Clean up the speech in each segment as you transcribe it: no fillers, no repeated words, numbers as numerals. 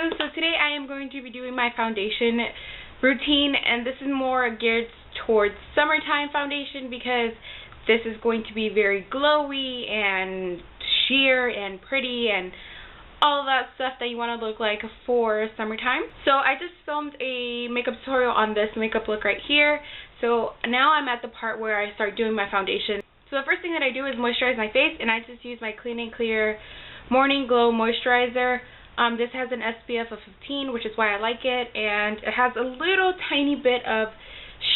you. So today I am going to be doing my foundation routine, and this is more geared towards summertime foundation because this is going to be very glowy and sheer and pretty and all that stuff that you want to look like for summertime. So I just filmed a makeup tutorial on this makeup look right here. So now I'm at the part where I start doing my foundation. So the first thing that I do is moisturize my face, and I just use my Clean and Clear Morning Glow Moisturizer. This has an SPF of 15, which is why I like it, and it has a little tiny bit of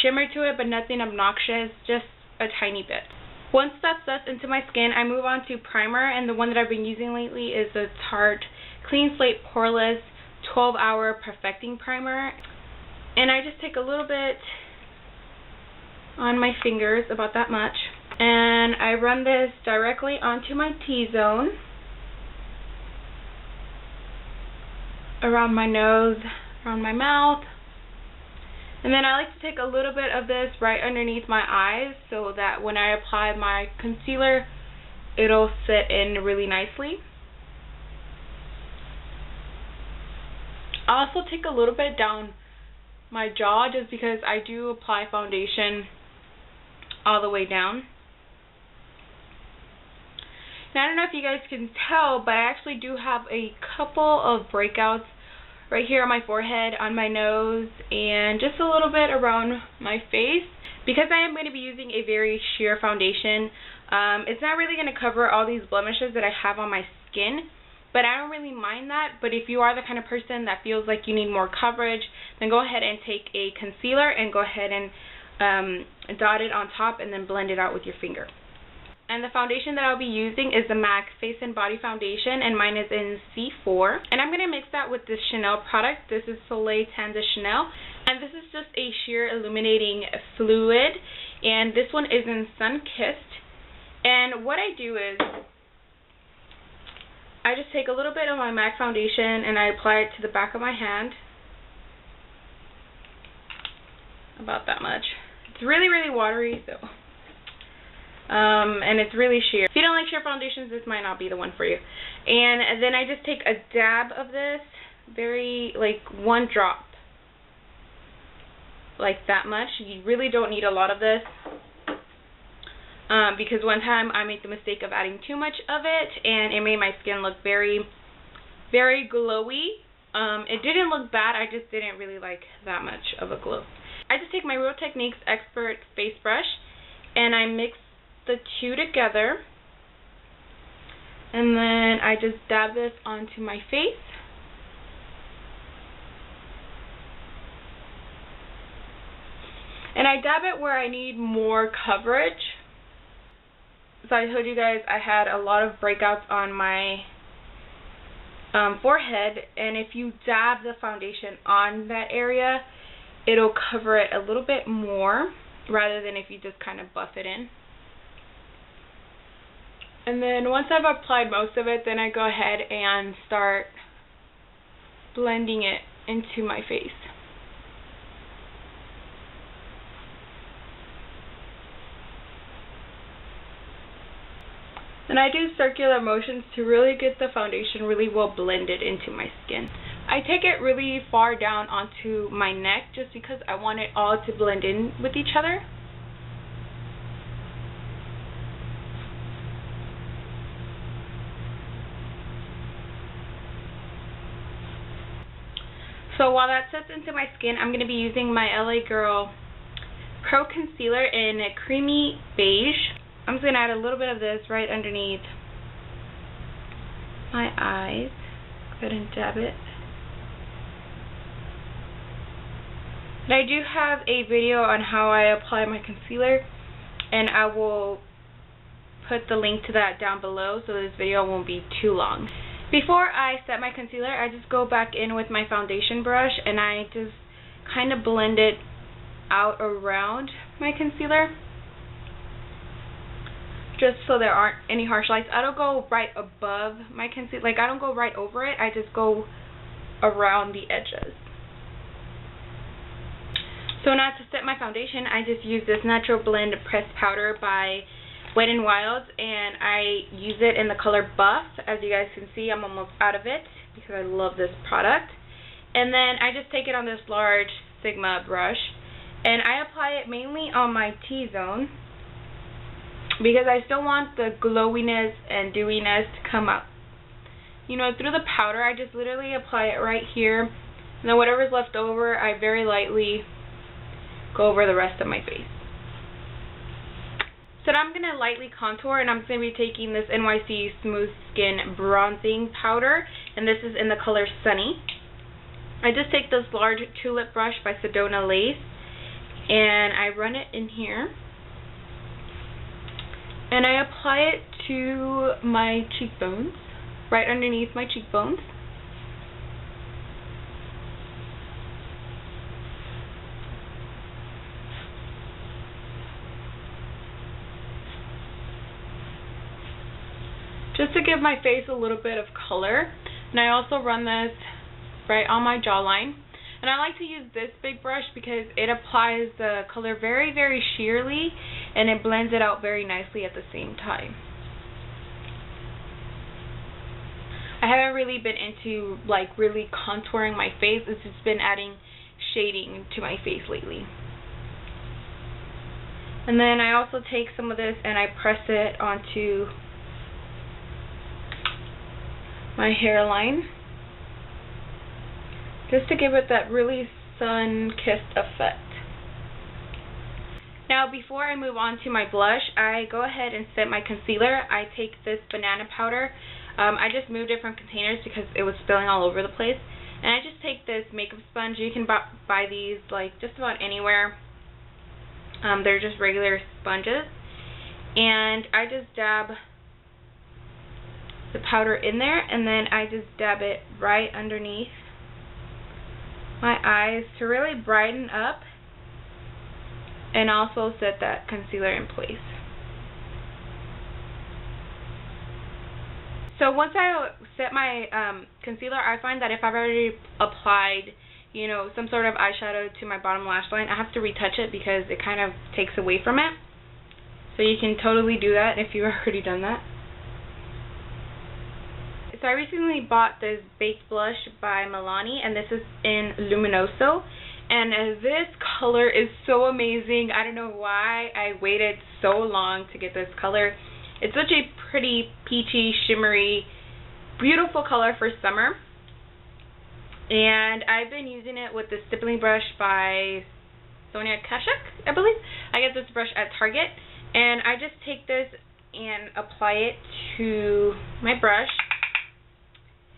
shimmer to it, but nothing obnoxious, just a tiny bit. Once that sets into my skin, I move on to primer, and the one that I've been using lately is the TARTE Clean Slate Poreless 12-Hour Perfecting Primer. And I just take a little bit on my fingers, about that much, and I run this directly onto my T-zone, around my nose, around my mouth. And then I like to take a little bit of this right underneath my eyes so that when I apply my concealer, it'll sit in really nicely. I also take a little bit down my jaw just because I do apply foundation all the way down. Now, I don't know if you guys can tell, but I actually do have a couple of breakouts right here on my forehead, on my nose, and just a little bit around my face. Because I am going to be using a very sheer foundation, it's not really going to cover all these blemishes that I have on my skin, but I don't really mind that. But if you are the kind of person that feels like you need more coverage, then go ahead and take a concealer and go ahead and dot it on top and then blend it out with your finger. And the foundation that I'll be using is the MAC Face and Body Foundation, and mine is in C4. And I'm going to mix that with this Chanel product. This is Soleil Tan de Chanel, and this is just a sheer illuminating fluid, and this one is in Sun Kissed. And what I do is I just take a little bit of my MAC foundation and I apply it to the back of my hand, about that much. It's really, really watery, so and it's really sheer. If you don't like sheer foundations, this might not be the one for you. And then I just take a dab of this, very, like, one drop, like that much. You really don't need a lot of this, because one time I made the mistake of adding too much of it, and it made my skin look very, very glowy. It didn't look bad, I just didn't really like that much of a glow. I just take my Real Techniques Expert face brush, and I mix the two together, and then I just dab this onto my face. And I dab it where I need more coverage. So I told you guys I had a lot of breakouts on my forehead, and if you dab the foundation on that area, it'll cover it a little bit more rather than if you just kind of buff it in. And then once I've applied most of it, then I go ahead and start blending it into my face. And I do circular motions to really get the foundation really well blended into my skin. I take it really far down onto my neck just because I want it all to blend in with each other. So while that sets into my skin, I'm going to be using my LA Girl Pro Concealer in a creamy beige. I'm just going to add a little bit of this right underneath my eyes. Go ahead and dab it. And I do have a video on how I apply my concealer, and I will put the link to that down below so this video won't be too long. Before I set my concealer, I just go back in with my foundation brush and I just kind of blend it out around my concealer, just so there aren't any harsh lines. I don't go right above my concealer, like I don't go right over it, I just go around the edges. So now to set my foundation, I just use this Natural Blend Pressed Powder by Wet n Wild, and I use it in the color Buff. As you guys can see, I'm almost out of it. because I love this product. And then I just take it on this large Sigma brush, and I apply it mainly on my T-zone because I still want the glowiness and dewiness to come up. You know, through the powder, I just literally apply it right here, and then whatever's left over, I very lightly go over the rest of my face. So now I'm going to lightly contour, and I'm going to be taking this NYC Smooth Skin Bronzing Powder, and this is in the color Sunny. I just take this large tulip brush by Sedona Lace, and I run it in here, and I apply it to my cheekbones, right underneath my cheekbones. Just to give my face a little bit of color. And I also run this right on my jawline. And I like to use this big brush because it applies the color very, very sheerly, and it blends it out very nicely at the same time. I haven't really been into like really contouring my face. It's just been adding shading to my face lately. And then I also take some of this and I press it onto my hairline, just to give it that really sun-kissed effect. Now before I move on to my blush, I go ahead and set my concealer. I take this banana powder. I just moved it from containers because it was spilling all over the place. And I just take this makeup sponge. You can buy these like just about anywhere. They're just regular sponges. And I just dab the powder in there, and then I just dab it right underneath my eyes to really brighten up and also set that concealer in place. So once I set my concealer, I find that if I've already applied, you know, some sort of eyeshadow to my bottom lash line, I have to retouch it because it kind of takes away from it. So you can totally do that if you've already done that. So I recently bought this baked blush by Milani, and this is in Luminoso, and this color is so amazing. I don't know why I waited so long to get this color. It's such a pretty, peachy, shimmery, beautiful color for summer, and I've been using it with the stippling brush by Sonia Kashuk, I believe. I get this brush at Target, and I just take this and apply it to my brush.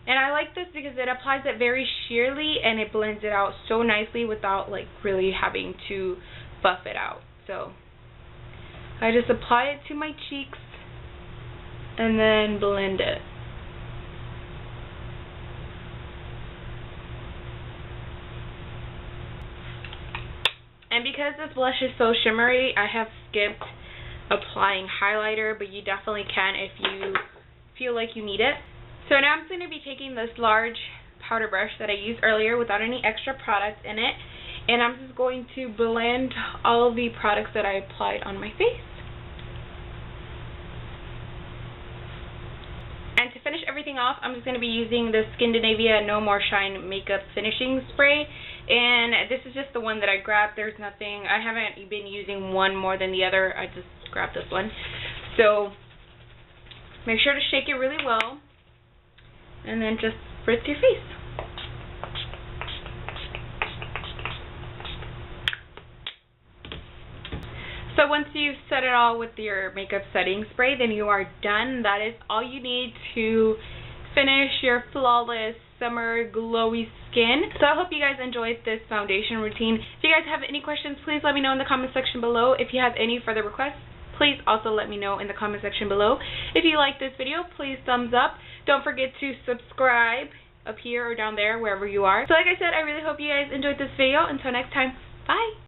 And I like this because it applies it very sheerly and it blends it out so nicely without like really having to buff it out. So I just apply it to my cheeks and then blend it. And because this blush is so shimmery, I have skipped applying highlighter, but you definitely can if you feel like you need it. So now I'm going to be taking this large powder brush that I used earlier without any extra product in it, and I'm just going to blend all of the products that I applied on my face. And to finish everything off, I'm just going to be using the Skindinavia No More Shine Makeup Finishing Spray, and this is just the one that I grabbed. There's nothing, I haven't been using one more than the other. I just grabbed this one. So make sure to shake it really well, and then just spritz your face. So once you've set it all with your makeup setting spray, then you are done. That is all you need to finish your flawless summer glowy skin. So I hope you guys enjoyed this foundation routine. If you guys have any questions, please let me know in the comment section below. If you have any further requests, please also let me know in the comment section below. If you like this video, please thumbs up. Don't forget to subscribe up here or down there, wherever you are. So like I said, I really hope you guys enjoyed this video. Until next time, bye!